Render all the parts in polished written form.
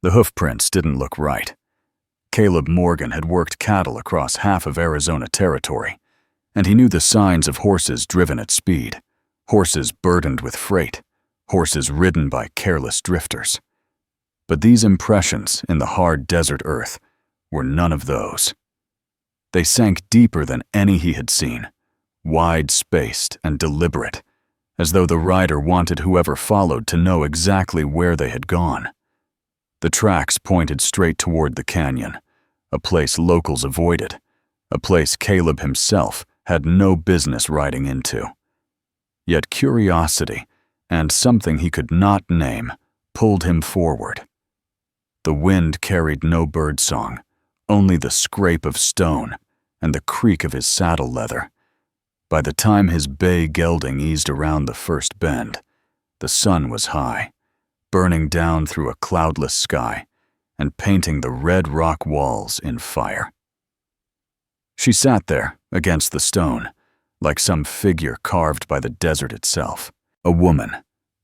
The hoofprints didn't look right. Caleb Morgan had worked cattle across half of Arizona territory, and he knew the signs of horses driven at speed, horses burdened with freight, horses ridden by careless drifters. But these impressions in the hard desert earth were none of those. They sank deeper than any he had seen, wide-spaced and deliberate, as though the rider wanted whoever followed to know exactly where they had gone. The tracks pointed straight toward the canyon, a place locals avoided, a place Caleb himself had no business riding into. Yet curiosity, and something he could not name, pulled him forward. The wind carried no birdsong, only the scrape of stone and the creak of his saddle leather. By the time his bay gelding eased around the first bend, the sun was high, burning down through a cloudless sky and painting the red rock walls in fire. She sat there against the stone, like some figure carved by the desert itself. A woman,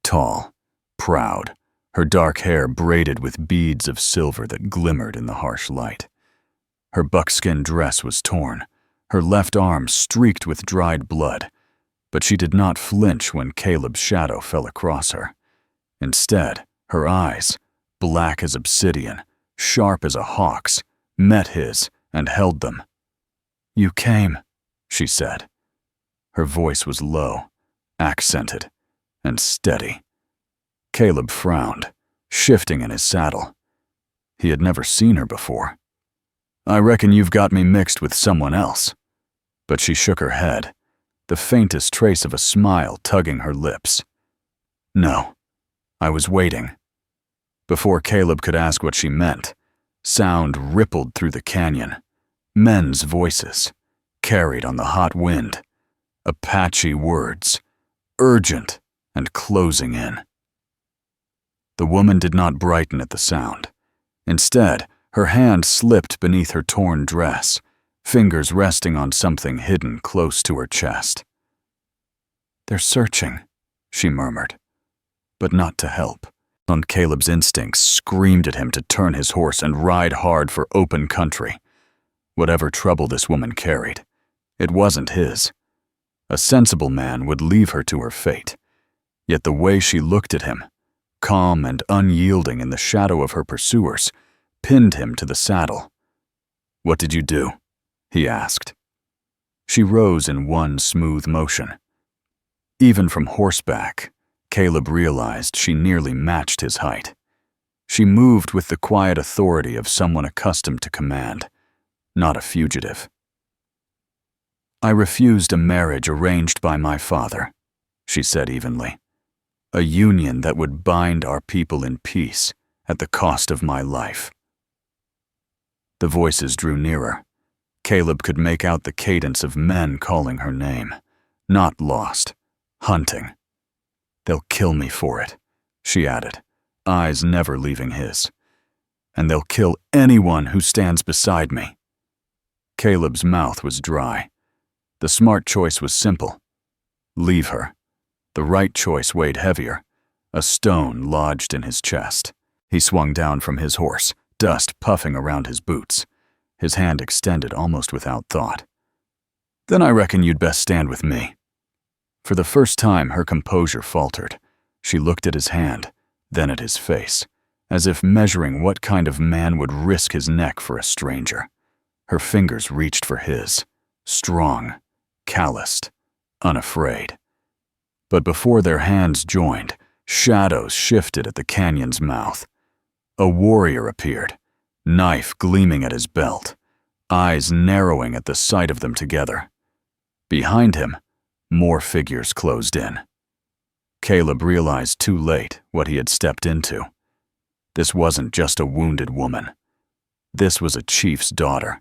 tall, proud, her dark hair braided with beads of silver that glimmered in the harsh light. Her buckskin dress was torn, her left arm streaked with dried blood, but she did not flinch when Caleb's shadow fell across her. Instead, her eyes, black as obsidian, sharp as a hawk's, met his and held them. "You came," she said. Her voice was low, accented, and steady. Caleb frowned, shifting in his saddle. He had never seen her before. "I reckon you've got me mixed with someone else." But she shook her head, the faintest trace of a smile tugging her lips. "No, I was waiting." Before Caleb could ask what she meant, sound rippled through the canyon. Men's voices, carried on the hot wind. Apache words, urgent and closing in. The woman did not brighten at the sound. Instead, her hand slipped beneath her torn dress, fingers resting on something hidden close to her chest. "They're searching," she murmured, but not to help. On Caleb's instincts screamed at him to turn his horse and ride hard for open country. Whatever trouble this woman carried, it wasn't his. A sensible man would leave her to her fate. Yet the way she looked at him, calm and unyielding in the shadow of her pursuers, pinned him to the saddle. "What did you do?" he asked. She rose in one smooth motion. Even from horseback, Caleb realized she nearly matched his height. She moved with the quiet authority of someone accustomed to command, not a fugitive. "I refused a marriage arranged by my father," she said evenly. "A union that would bind our people in peace at the cost of my life." The voices drew nearer. Caleb could make out the cadence of men calling her name. Not lost, hunting. "They'll kill me for it," she added, eyes never leaving his. "And they'll kill anyone who stands beside me." Caleb's mouth was dry. The smart choice was simple. Leave her. The right choice weighed heavier. A stone lodged in his chest. He swung down from his horse, dust puffing around his boots, his hand extended almost without thought. "Then I reckon you'd best stand with me." For the first time, her composure faltered. She looked at his hand, then at his face, as if measuring what kind of man would risk his neck for a stranger. Her fingers reached for his, strong, calloused, unafraid. But before their hands joined, shadows shifted at the canyon's mouth. A warrior appeared, knife gleaming at his belt, eyes narrowing at the sight of them together. Behind him, more figures closed in. Caleb realized too late what he had stepped into. This wasn't just a wounded woman. This was a chief's daughter.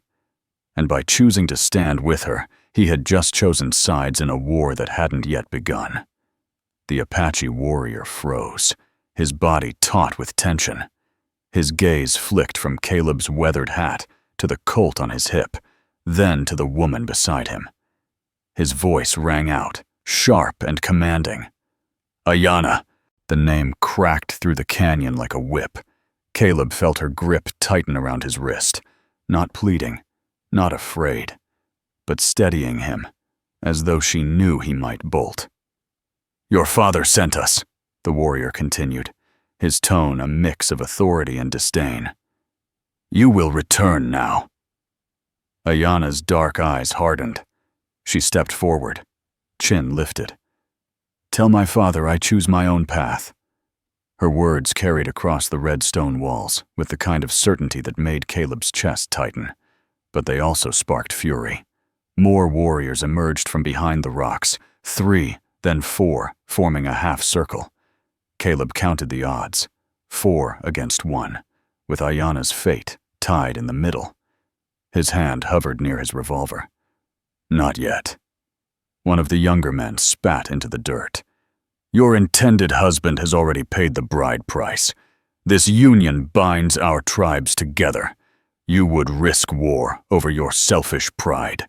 And by choosing to stand with her, he had just chosen sides in a war that hadn't yet begun. The Apache warrior froze, his body taut with tension. His gaze flicked from Caleb's weathered hat to the colt on his hip, then to the woman beside him. His voice rang out, sharp and commanding. "Ayana!" The name cracked through the canyon like a whip. Caleb felt her grip tighten around his wrist, not pleading, not afraid, but steadying him, as though she knew he might bolt. "Your father sent us," the warrior continued, his tone a mix of authority and disdain. "You will return now." Ayana's dark eyes hardened. She stepped forward, chin lifted. "Tell my father I choose my own path." Her words carried across the red stone walls with the kind of certainty that made Caleb's chest tighten, but they also sparked fury. More warriors emerged from behind the rocks, 3, then 4, forming a half circle. Caleb counted the odds, 4 against 1, with Ayana's fate tied in the middle. His hand hovered near his revolver. "Not yet." One of the younger men spat into the dirt. "Your intended husband has already paid the bride price. This union binds our tribes together. You would risk war over your selfish pride."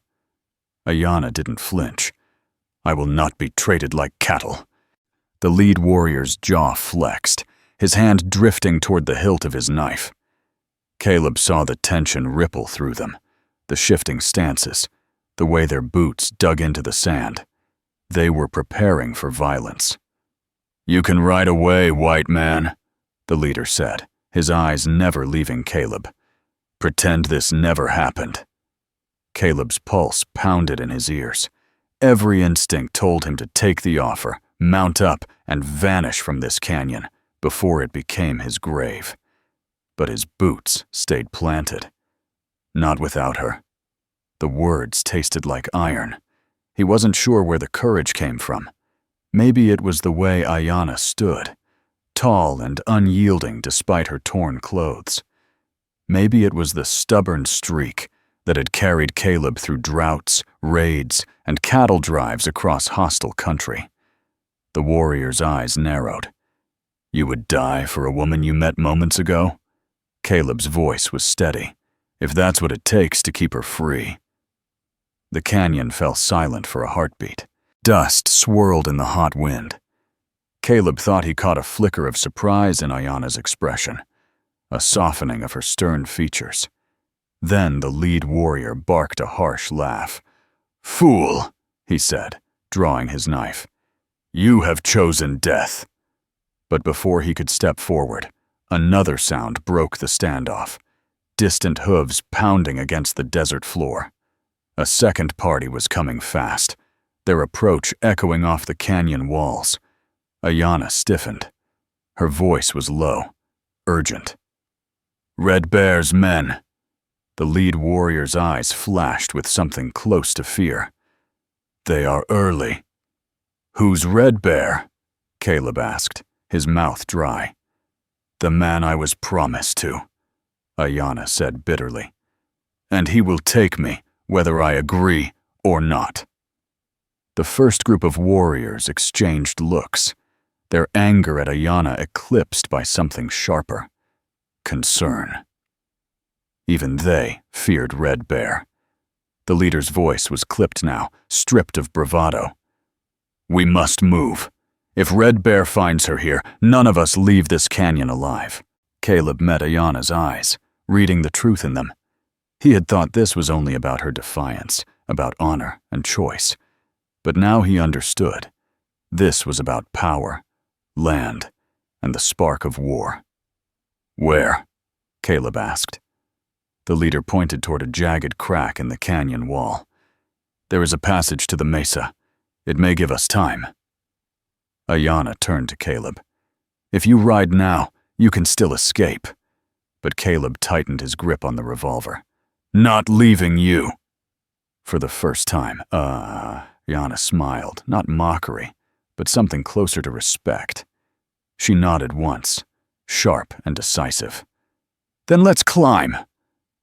Ayana didn't flinch. "I will not be treated like cattle." The lead warrior's jaw flexed, his hand drifting toward the hilt of his knife. Caleb saw the tension ripple through them, the shifting stances, the way their boots dug into the sand. They were preparing for violence. "You can ride away, white man," the leader said, his eyes never leaving Caleb. "Pretend this never happened." Caleb's pulse pounded in his ears. Every instinct told him to take the offer, mount up, and vanish from this canyon before it became his grave. But his boots stayed planted. Not without her. The words tasted like iron. He wasn't sure where the courage came from. Maybe it was the way Ayana stood, tall and unyielding despite her torn clothes. Maybe it was the stubborn streak that had carried Caleb through droughts, raids, and cattle drives across hostile country. The warrior's eyes narrowed. "You would die for a woman you met moments ago?" Caleb's voice was steady. "If that's what it takes to keep her free." The canyon fell silent for a heartbeat. Dust swirled in the hot wind. Caleb thought he caught a flicker of surprise in Ayana's expression, a softening of her stern features. Then the lead warrior barked a harsh laugh. "Fool," he said, drawing his knife. "You have chosen death." But before he could step forward, another sound broke the standoff, distant hooves pounding against the desert floor. A second party was coming fast, their approach echoing off the canyon walls. Ayana stiffened. Her voice was low, urgent. "Red Bear's men." The lead warrior's eyes flashed with something close to fear. "They are early." "Who's Red Bear?" Caleb asked, his mouth dry. "The man I was promised to," Ayana said bitterly. "And he will take me, whether I agree or not." The first group of warriors exchanged looks, their anger at Ayana eclipsed by something sharper. Concern. Even they feared Red Bear. The leader's voice was clipped now, stripped of bravado. "We must move. If Red Bear finds her here, none of us leave this canyon alive." Caleb met Ayana's eyes, reading the truth in them. He had thought this was only about her defiance, about honor and choice. But now he understood. This was about power, land, and the spark of war. "Where?" Caleb asked. The leader pointed toward a jagged crack in the canyon wall. "There is a passage to the mesa. It may give us time." Ayana turned to Caleb. "If you ride now, you can still escape." But Caleb tightened his grip on the revolver. "Not leaving you." For the first time, Ayana smiled, not mockery, but something closer to respect. She nodded once, sharp and decisive. "Then let's climb."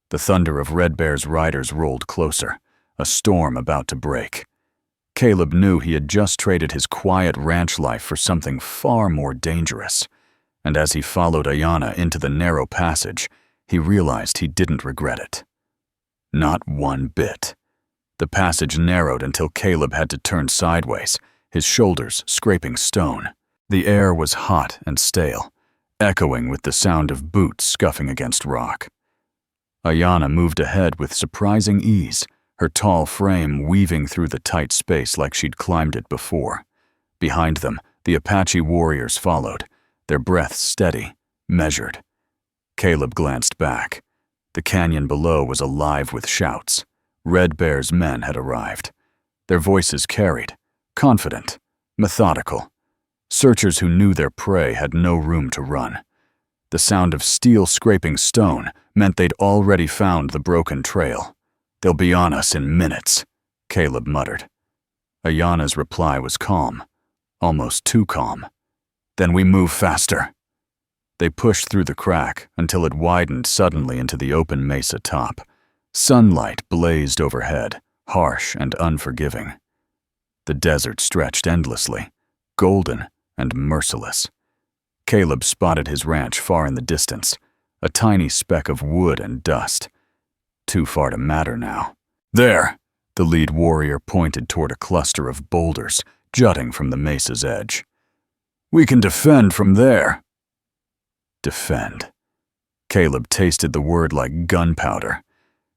The thunder of Red Bear's riders rolled closer, a storm about to break. Caleb knew he had just traded his quiet ranch life for something far more dangerous, and as he followed Ayana into the narrow passage, he realized he didn't regret it. Not one bit. The passage narrowed until Caleb had to turn sideways, his shoulders scraping stone. The air was hot and stale, echoing with the sound of boots scuffing against rock. Ayana moved ahead with surprising ease, her tall frame weaving through the tight space like she'd climbed it before. Behind them, the Apache warriors followed, their breaths steady, measured. Caleb glanced back. The canyon below was alive with shouts. Red Bear's men had arrived. Their voices carried, confident, methodical. Searchers who knew their prey had no room to run. The sound of steel scraping stone meant they'd already found the broken trail. "They'll be on us in minutes," Caleb muttered. Ayana's reply was calm, almost too calm. "Then we move faster." They pushed through the crack until it widened suddenly into the open mesa top. Sunlight blazed overhead, harsh and unforgiving. The desert stretched endlessly, golden and merciless. Caleb spotted his ranch far in the distance, a tiny speck of wood and dust. Too far to matter now. "There!" The lead warrior pointed toward a cluster of boulders jutting from the mesa's edge. "We can defend from there." Defend. Caleb tasted the word like gunpowder.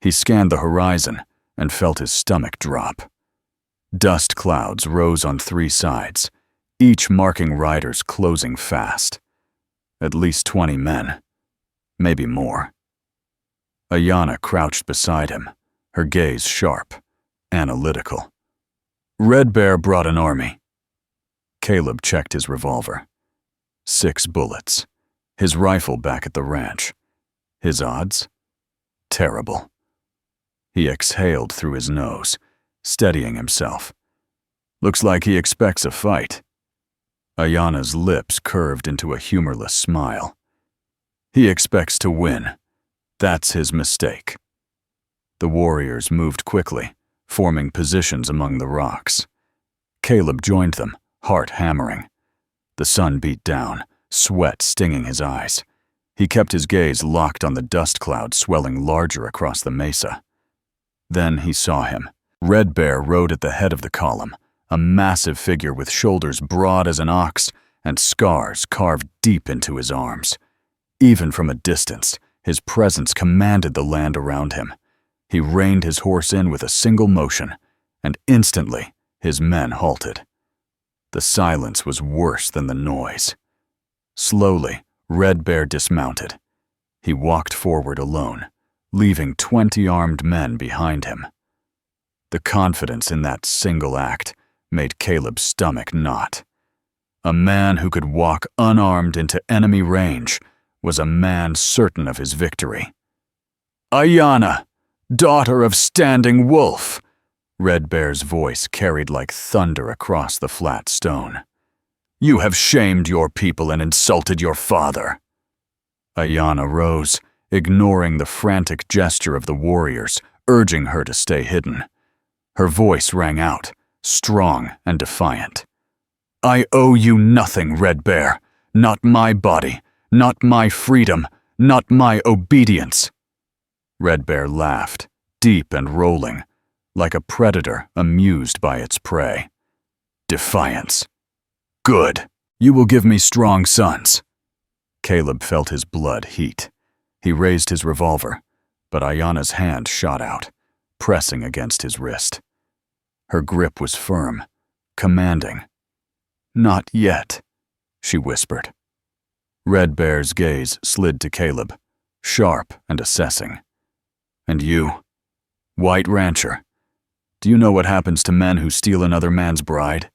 He scanned the horizon and felt his stomach drop. Dust clouds rose on three sides, each marking riders closing fast. At least 20 men, maybe more. Ayana crouched beside him, her gaze sharp, analytical. "Red Bear brought an army." Caleb checked his revolver. 6 bullets. His rifle back at the ranch. His odds? Terrible. He exhaled through his nose, steadying himself. "Looks like he expects a fight." Ayana's lips curved into a humorless smile. "He expects to win. That's his mistake." The warriors moved quickly, forming positions among the rocks. Caleb joined them, heart hammering. The sun beat down, sweat stinging his eyes. He kept his gaze locked on the dust cloud swelling larger across the mesa. Then he saw him. Red Bear rode at the head of the column, a massive figure with shoulders broad as an ox and scars carved deep into his arms. Even from a distance, his presence commanded the land around him. He reined his horse in with a single motion, and instantly his men halted. The silence was worse than the noise. Slowly, Red Bear dismounted. He walked forward alone, leaving 20 armed men behind him. The confidence in that single act made Caleb's stomach knot. A man who could walk unarmed into enemy range was a man certain of his victory. "Ayana, daughter of Standing Wolf," Red Bear's voice carried like thunder across the flat stone. "You have shamed your people and insulted your father." Ayana rose, ignoring the frantic gesture of the warriors, urging her to stay hidden. Her voice rang out, strong and defiant. "I owe you nothing, Red Bear. Not my body, not my freedom, not my obedience." Red Bear laughed, deep and rolling, like a predator amused by its prey. "Defiance. Good. You will give me strong sons." Caleb felt his blood heat. He raised his revolver, but Ayana's hand shot out, pressing against his wrist. Her grip was firm, commanding. "Not yet," she whispered. Red Bear's gaze slid to Caleb, sharp and assessing. "And you, White Rancher, do you know what happens to men who steal another man's bride?"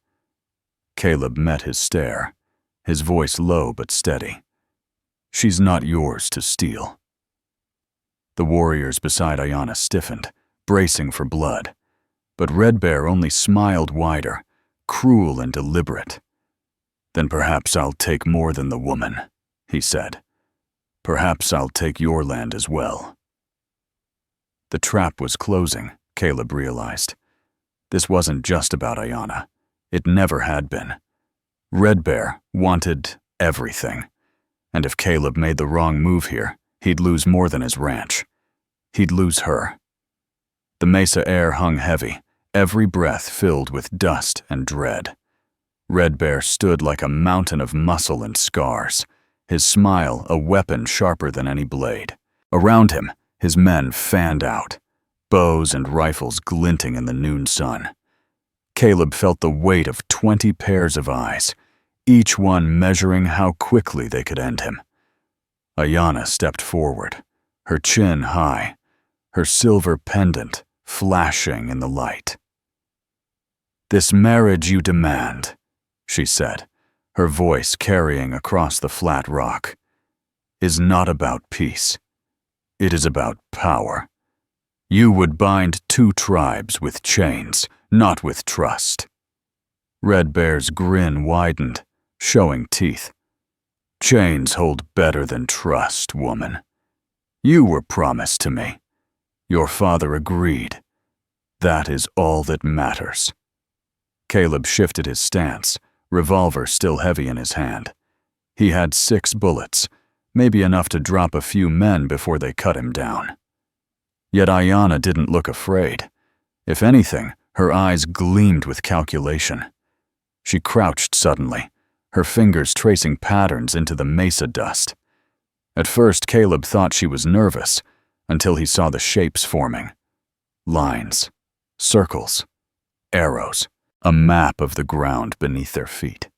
Caleb met his stare, his voice low but steady. "She's not yours to steal." The warriors beside Ayana stiffened, bracing for blood, but Red Bear only smiled wider, cruel and deliberate. "Then perhaps I'll take more than the woman," he said. "Perhaps I'll take your land as well." The trap was closing, Caleb realized. This wasn't just about Ayana. It never had been. Red Bear wanted everything. And if Caleb made the wrong move here, he'd lose more than his ranch. He'd lose her. The mesa air hung heavy, every breath filled with dust and dread. Red Bear stood like a mountain of muscle and scars, his smile a weapon sharper than any blade. Around him, his men fanned out, bows and rifles glinting in the noon sun. Caleb felt the weight of 20 pairs of eyes, each one measuring how quickly they could end him. Ayana stepped forward, her chin high, her silver pendant flashing in the light. "This marriage you demand," she said, her voice carrying across the flat rock, "is not about peace. It is about power. You would bind 2 tribes with chains, not with trust." Red Bear's grin widened, showing teeth. "Chains hold better than trust, woman. You were promised to me. Your father agreed. That is all that matters." Caleb shifted his stance, revolver still heavy in his hand. He had 6 bullets, maybe enough to drop a few men before they cut him down. Yet Ayana didn't look afraid. If anything, her eyes gleamed with calculation. She crouched suddenly, her fingers tracing patterns into the mesa dust. At first, Caleb thought she was nervous, until he saw the shapes forming. Lines, circles, arrows, a map of the ground beneath their feet.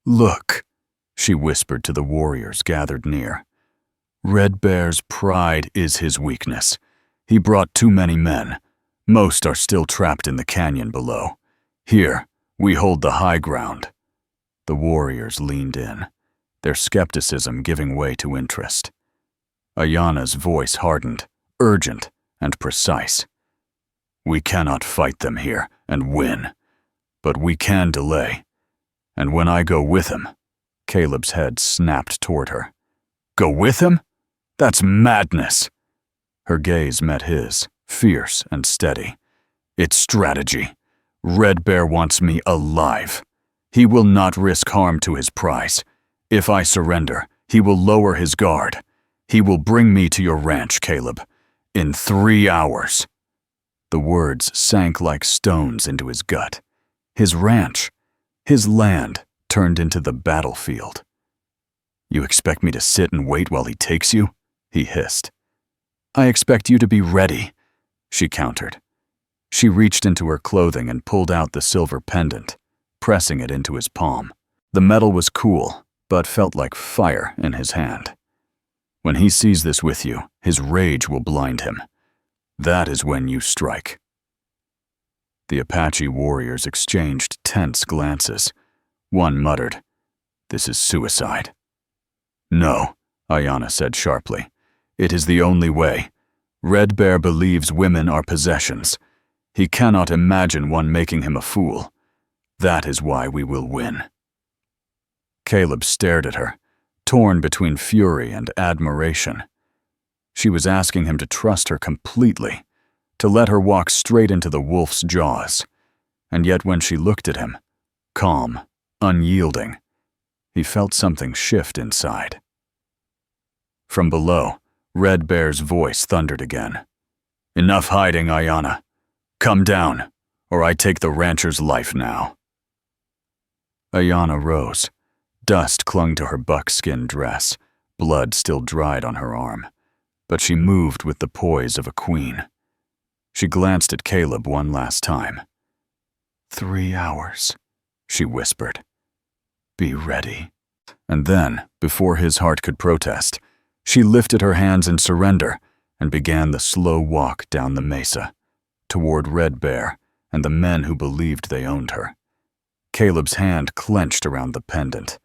"Look," she whispered to the warriors gathered near. "Red Bear's pride is his weakness. He brought too many men. Most are still trapped in the canyon below. Here, we hold the high ground." The warriors leaned in, their skepticism giving way to interest. Ayana's voice hardened, urgent and precise. "We cannot fight them here and win, but we can delay. And when I go with him," Caleb's head snapped toward her. "Go with him? That's madness." Her gaze met his, fierce and steady. "It's strategy. Red Bear wants me alive. He will not risk harm to his prize. If I surrender, he will lower his guard. He will bring me to your ranch, Caleb, in 3 hours." The words sank like stones into his gut. His ranch, his land, turned into the battlefield. "You expect me to sit and wait while he takes you?" he hissed. "I expect you to be ready," she countered. She reached into her clothing and pulled out the silver pendant, pressing it into his palm. The metal was cool, but felt like fire in his hand. "When he sees this with you, his rage will blind him. That is when you strike." The Apache warriors exchanged tense glances. One muttered, "This is suicide." "No," Ayana said sharply. "It is the only way. Red Bear believes women are possessions. He cannot imagine one making him a fool. That is why we will win." Caleb stared at her, torn between fury and admiration. She was asking him to trust her completely, to let her walk straight into the wolf's jaws. And yet when she looked at him, calm, unyielding, he felt something shift inside. From below, Red Bear's voice thundered again. "Enough hiding, Ayana. Come down, or I take the rancher's life now." Ayana rose. Dust clung to her buckskin dress, blood still dried on her arm, but she moved with the poise of a queen. She glanced at Caleb one last time. 3 hours, she whispered. "Be ready." And then, before his heart could protest, she lifted her hands in surrender and began the slow walk down the mesa, toward Red Bear and the men who believed they owned her. Caleb's hand clenched around the pendant,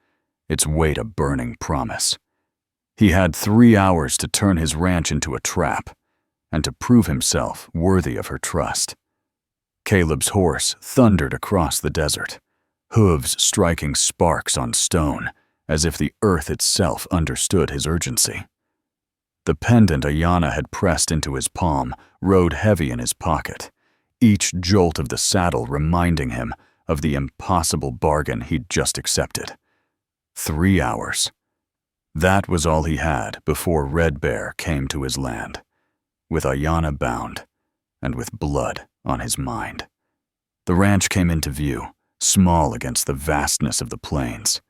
its weight a burning promise. He had 3 hours to turn his ranch into a trap, and to prove himself worthy of her trust. Caleb's horse thundered across the desert, hooves striking sparks on stone, as if the earth itself understood his urgency. The pendant Ayana had pressed into his palm rode heavy in his pocket, each jolt of the saddle reminding him of the impossible bargain he'd just accepted. 3 hours. That was all he had before Red Bear came to his land, with Ayana bound, and with blood on his mind. The ranch came into view, small against the vastness of the plains.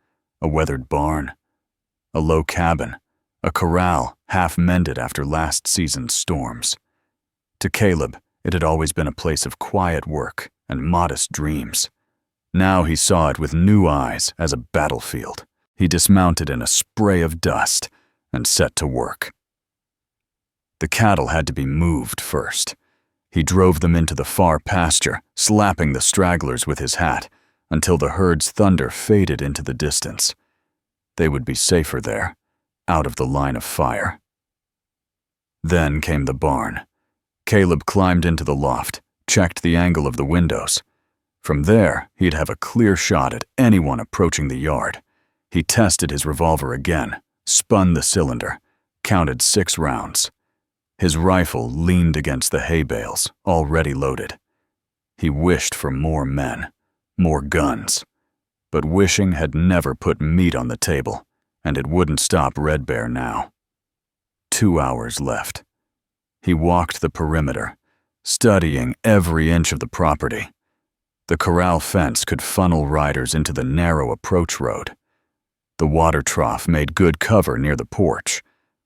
A weathered barn, a low cabin, a corral half-mended after last season's storms. To Caleb, it had always been a place of quiet work and modest dreams. Now he saw it with new eyes as a battlefield. He dismounted in a spray of dust and set to work. The cattle had to be moved first. He drove them into the far pasture, slapping the stragglers with his hat until the herd's thunder faded into the distance. They would be safer there, out of the line of fire. Then came the barn. Caleb climbed into the loft, checked the angle of the windows. From there, he'd have a clear shot at anyone approaching the yard. He tested his revolver again, spun the cylinder, counted 6 rounds. His rifle leaned against the hay bales, already loaded. He wished for more men, more guns. But wishing had never put meat on the table, and it wouldn't stop Red Bear now. 2 hours left. He walked the perimeter, studying every inch of the property. The corral fence could funnel riders into the narrow approach road. The water trough made good cover near the porch.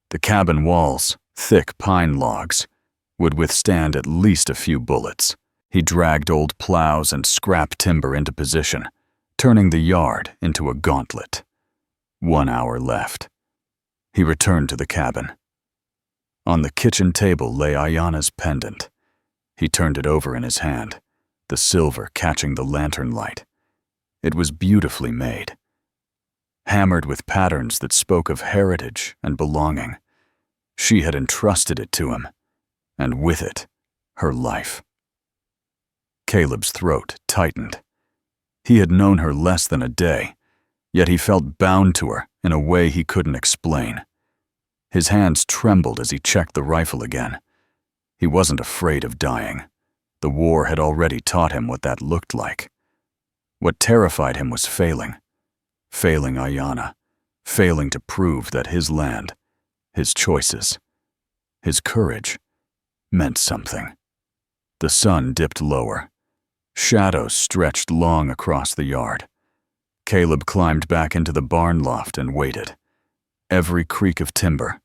The cabin walls, thick pine logs, would withstand at least a few bullets. He dragged old plows and scrap timber into position, turning the yard into a gauntlet. 1 hour left. He returned to the cabin. On the kitchen table lay Ayana's pendant. He turned it over in his hand, the silver catching the lantern light. It was beautifully made, hammered with patterns that spoke of heritage and belonging. She had entrusted it to him, and with it, her life. Caleb's throat tightened. He had known her less than a day, yet he felt bound to her in a way he couldn't explain. His hands trembled as he checked the rifle again. He wasn't afraid of dying. The war had already taught him what that looked like. What terrified him was failing. Failing Ayana. Failing to prove that his land, his choices, his courage, meant something. The sun dipped lower. Shadows stretched long across the yard. Caleb climbed back into the barn loft and waited. Every creak of timber,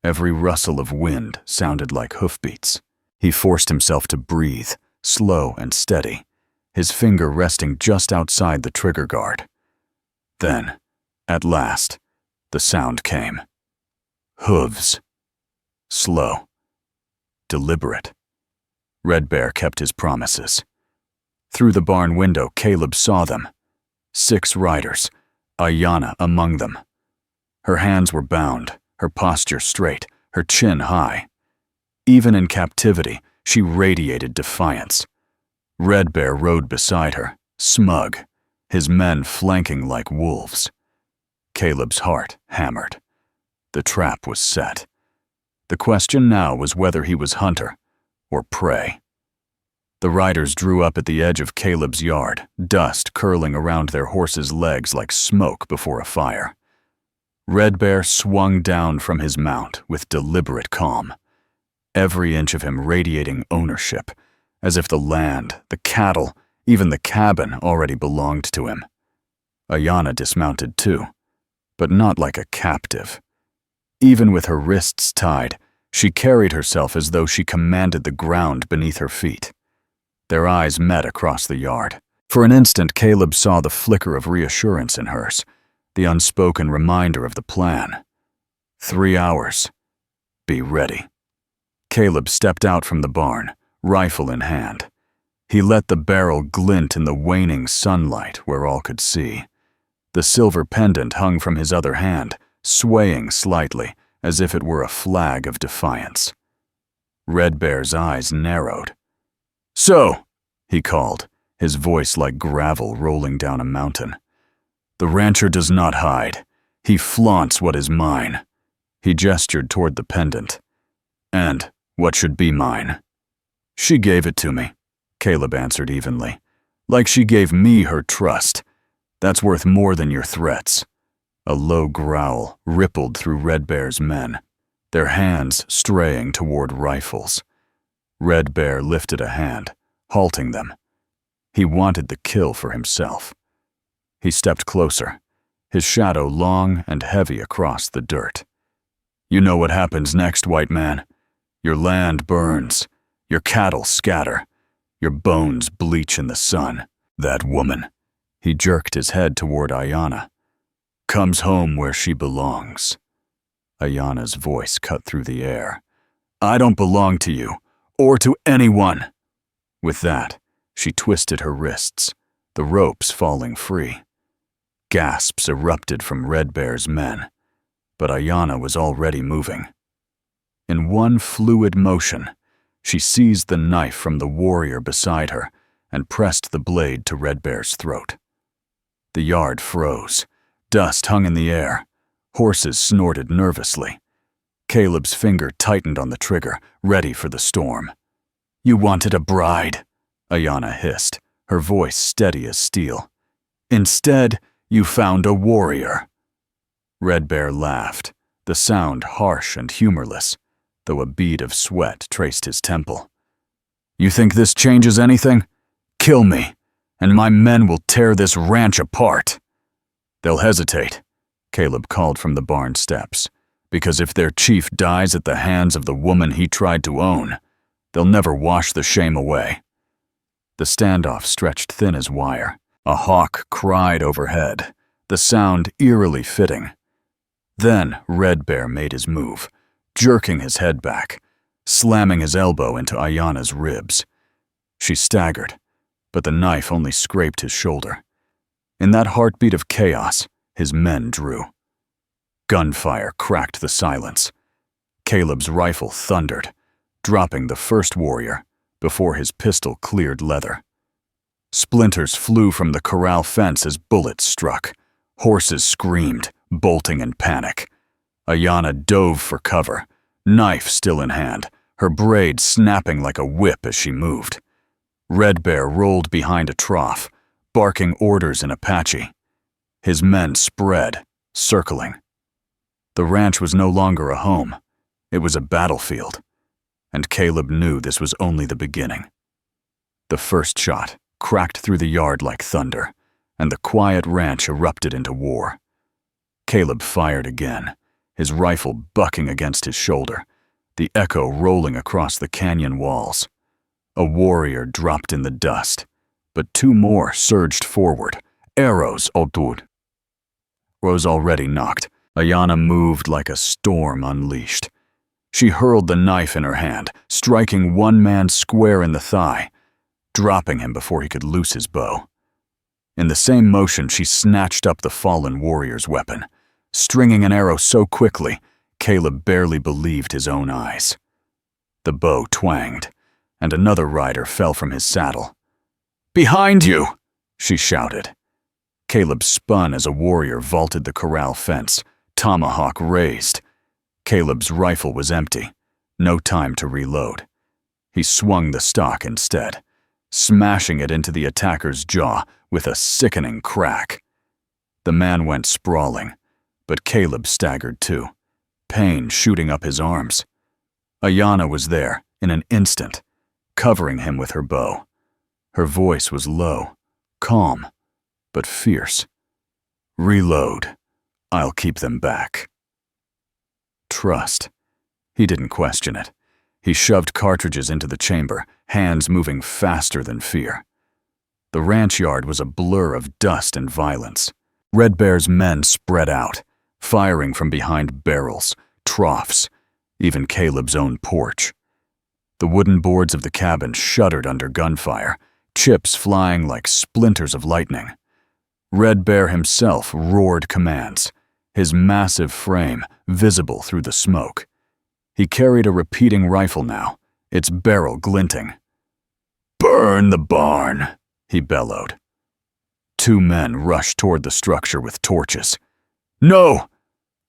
every rustle of wind sounded like hoofbeats. He forced himself to breathe, slow and steady, his finger resting just outside the trigger guard. Then, at last, the sound came. Hooves. Slow. Deliberate. Red Bear kept his promises. Through the barn window, Caleb saw them. 6 riders, Ayana among them. Her hands were bound, her posture straight, her chin high. Even in captivity, she radiated defiance. Red Bear rode beside her, smug, his men flanking like wolves. Caleb's heart hammered. The trap was set. The question now was whether he was hunter or prey. The riders drew up at the edge of Caleb's yard, dust curling around their horses' legs like smoke before a fire. Red Bear swung down from his mount with deliberate calm, every inch of him radiating ownership, as if the land, the cattle, even the cabin already belonged to him. Ayana dismounted too, but not like a captive. Even with her wrists tied, she carried herself as though she commanded the ground beneath her feet. Their eyes met across the yard. For an instant, Caleb saw the flicker of reassurance in hers, the unspoken reminder of the plan. 3 hours. Be ready. Caleb stepped out from the barn, rifle in hand. He let the barrel glint in the waning sunlight where all could see. The silver pendant hung from his other hand, swaying slightly, as if it were a flag of defiance. Red Bear's eyes narrowed. "So," he called, his voice like gravel rolling down a mountain. "The rancher does not hide. He flaunts what is mine." He gestured toward the pendant. "And what should be mine?" "She gave it to me," Caleb answered evenly. "Like she gave me her trust. That's worth more than your threats." A low growl rippled through Red Bear's men, their hands straying toward rifles. Red Bear lifted a hand, halting them. He wanted the kill for himself. He stepped closer, his shadow long and heavy across the dirt. "You know what happens next, white man. Your land burns, your cattle scatter, your bones bleach in the sun. That woman," he jerked his head toward Ayana, "comes home where she belongs." Ayana's voice cut through the air. "I don't belong to you, or to anyone." With that, she twisted her wrists, the ropes falling free. Gasps erupted from Red Bear's men, but Ayana was already moving. In one fluid motion, she seized the knife from the warrior beside her and pressed the blade to Red Bear's throat. The yard froze. Dust hung in the air. Horses snorted nervously. Caleb's finger tightened on the trigger, ready for the storm. "You wanted a bride," Ayana hissed, her voice steady as steel. "Instead, you found a warrior." Red Bear laughed, the sound harsh and humorless, though a bead of sweat traced his temple. "You think this changes anything? Kill me, and my men will tear this ranch apart." "They'll hesitate," Caleb called from the barn steps, "because if their chief dies at the hands of the woman he tried to own, they'll never wash the shame away." The standoff stretched thin as wire. A hawk cried overhead, the sound eerily fitting. Then Red Bear made his move, jerking his head back, slamming his elbow into Ayana's ribs. She staggered, but the knife only scraped his shoulder. In that heartbeat of chaos, his men drew. Gunfire cracked the silence. Caleb's rifle thundered, dropping the first warrior before his pistol cleared leather. Splinters flew from the corral fence as bullets struck. Horses screamed, bolting in panic. Ayana dove for cover, knife still in hand, her braid snapping like a whip as she moved. Red Bear rolled behind a trough, barking orders in Apache. His men spread, circling. The ranch was no longer a home. It was a battlefield. And Caleb knew this was only the beginning. The first shot cracked through the yard like thunder, and the quiet ranch erupted into war. Caleb fired again, his rifle bucking against his shoulder, the echo rolling across the canyon walls. A warrior dropped in the dust, but two more surged forward, arrows already knocked. Ayana moved like a storm unleashed. She hurled the knife in her hand, striking one man square in the thigh, dropping him before he could loose his bow. In the same motion, she snatched up the fallen warrior's weapon, stringing an arrow so quickly, Caleb barely believed his own eyes. The bow twanged, and another rider fell from his saddle. "Behind you!" she shouted. Caleb spun as a warrior vaulted the corral fence, tomahawk raised. Caleb's rifle was empty, no time to reload. He swung the stock instead, smashing it into the attacker's jaw with a sickening crack. The man went sprawling, but Caleb staggered too, pain shooting up his arms. Ayana was there in an instant, covering him with her bow. Her voice was low, calm, but fierce. "Reload. I'll keep them back." Trust. He didn't question it. He shoved cartridges into the chamber, hands moving faster than fear. The ranch yard was a blur of dust and violence. Red Bear's men spread out, firing from behind barrels, troughs, even Caleb's own porch. The wooden boards of the cabin shuddered under gunfire, chips flying like splinters of lightning. Red Bear himself roared commands, his massive frame visible through the smoke. He carried a repeating rifle now, its barrel glinting. "Burn the barn," he bellowed. Two men rushed toward the structure with torches. "No!"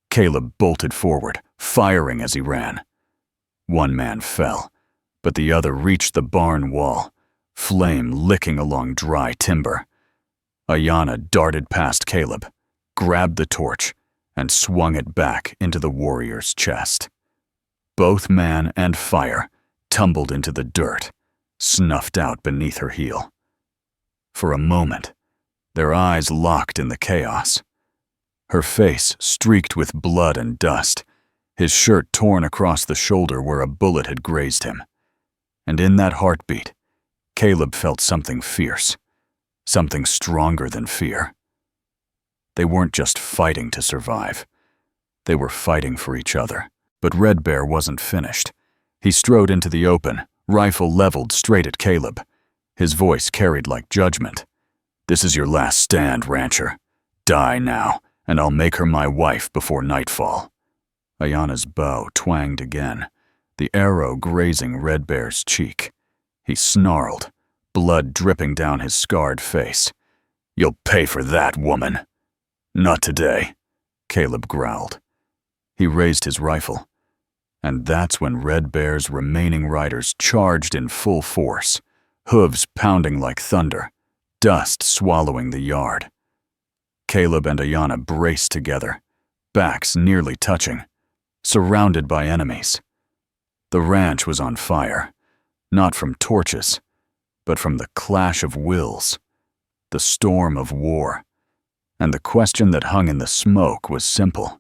Caleb bolted forward, firing as he ran. One man fell, but the other reached the barn wall, flame licking along dry timber. Ayana darted past Caleb, grabbed the torch, and swung it back into the warrior's chest. Both man and fire tumbled into the dirt, snuffed out beneath her heel. For a moment, their eyes locked in the chaos. her face streaked with blood and dust, his shirt torn across the shoulder where a bullet had grazed him. And in that heartbeat, Caleb felt something fierce, something stronger than fear. They weren't just fighting to survive. They were fighting for each other. But Red Bear wasn't finished. He strode into the open, rifle leveled straight at Caleb. His voice carried like judgment. "This is your last stand, rancher. Die now, and I'll make her my wife before nightfall." Ayana's bow twanged again, the arrow grazing Red Bear's cheek. He snarled, blood dripping down his scarred face. "You'll pay for that, woman." "Not today," Caleb growled. He raised his rifle, and that's when Red Bear's remaining riders charged in full force, hooves pounding like thunder, dust swallowing the yard. Caleb and Ayana braced together, backs nearly touching, surrounded by enemies. The ranch was on fire, not from torches, but from the clash of wills, the storm of war. And the question that hung in the smoke was simple.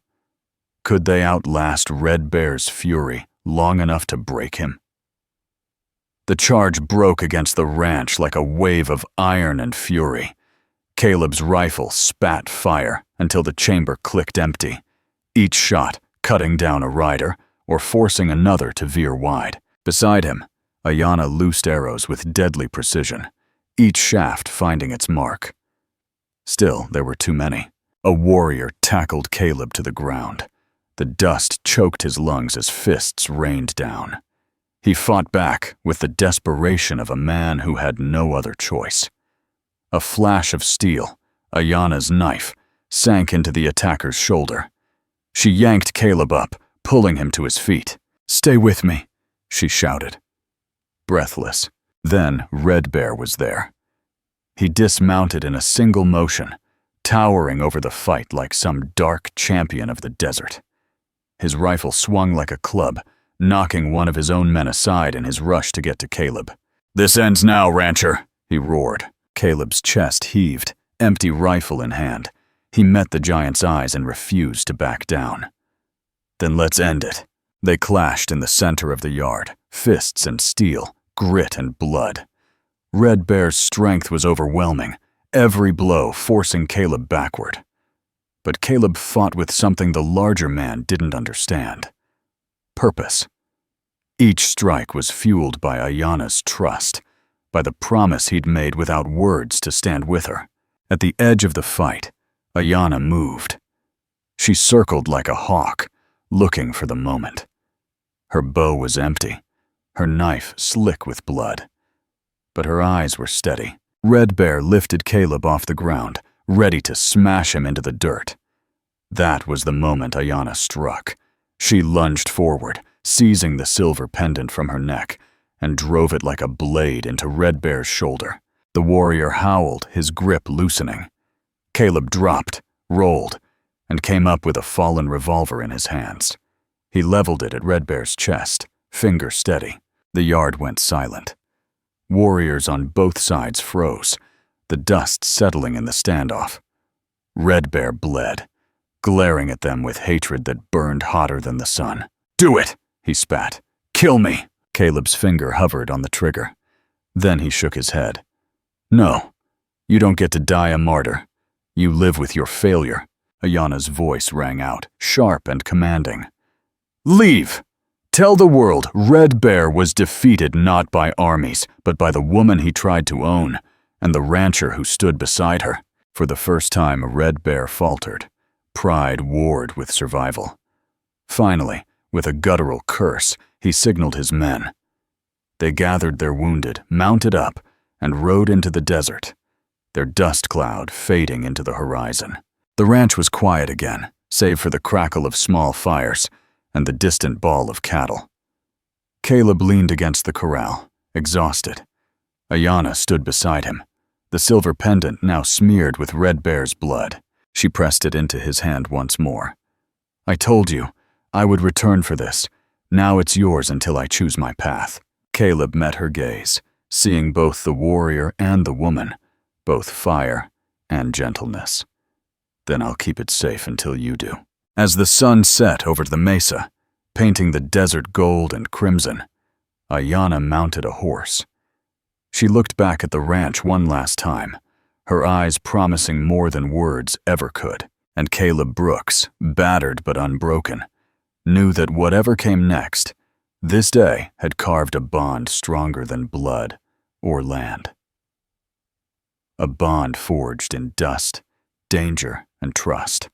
Could they outlast Red Bear's fury long enough to break him? The charge broke against the ranch like a wave of iron and fury. Caleb's rifle spat fire until the chamber clicked empty, each shot cutting down a rider or forcing another to veer wide. Beside him, Ayana loosed arrows with deadly precision, each shaft finding its mark. Still, there were too many. A warrior tackled Caleb to the ground. The dust choked his lungs as fists rained down. He fought back with the desperation of a man who had no other choice. A flash of steel, Ayana's knife, sank into the attacker's shoulder. She yanked Caleb up, pulling him to his feet. "Stay with me," she shouted. Breathless, then Red Bear was there. He dismounted in a single motion, towering over the fight like some dark champion of the desert. His rifle swung like a club, knocking one of his own men aside in his rush to get to Caleb. "This ends now, rancher," he roared. Caleb's chest heaved, empty rifle in hand. He met the giant's eyes and refused to back down. "Then let's end it." They clashed in the center of the yard, fists and steel, grit and blood. Red Bear's strength was overwhelming, every blow forcing Caleb backward. But Caleb fought with something the larger man didn't understand. Purpose. Each strike was fueled by Ayana's trust, by the promise he'd made without words to stand with her. At the edge of the fight, Ayana moved. She circled like a hawk, looking for the moment. Her bow was empty, her knife slick with blood. But her eyes were steady. Red Bear lifted Caleb off the ground, ready to smash him into the dirt. That was the moment Ayana struck. She lunged forward, seizing the silver pendant from her neck, and drove it like a blade into Red Bear's shoulder. The warrior howled, his grip loosening. Caleb dropped, rolled, and came up with a fallen revolver in his hands. He leveled it at Red Bear's chest, finger steady. The yard went silent. Warriors on both sides froze, the dust settling in the standoff. Red Bear bled, glaring at them with hatred that burned hotter than the sun. "Do it!" he spat. "Kill me!" Caleb's finger hovered on the trigger. Then he shook his head. "No, you don't get to die a martyr. You live with your failure." Ayana's voice rang out, sharp and commanding. "Leave! Tell the world Red Bear was defeated not by armies, but by the woman he tried to own, and the rancher who stood beside her." For the first time, Red Bear faltered. Pride warred with survival. Finally, with a guttural curse, he signaled his men. They gathered their wounded, mounted up, and rode into the desert, their dust cloud fading into the horizon. The ranch was quiet again, save for the crackle of small fires and the distant bawl of cattle. Caleb leaned against the corral, exhausted. Ayana stood beside him, the silver pendant now smeared with Red Bear's blood. She pressed it into his hand once more. "I told you, I would return for this. Now it's yours until I choose my path." Caleb met her gaze, seeing both the warrior and the woman, both fire and gentleness. Then I'll keep it safe until you do. As the sun set over the mesa, painting the desert gold and crimson, Ayana mounted a horse. She looked back at the ranch one last time, her eyes promising more than words ever could. And Caleb Brooks, battered but unbroken, knew that whatever came next, this day had carved a bond stronger than blood or land. A bond forged in dust, danger, and trust.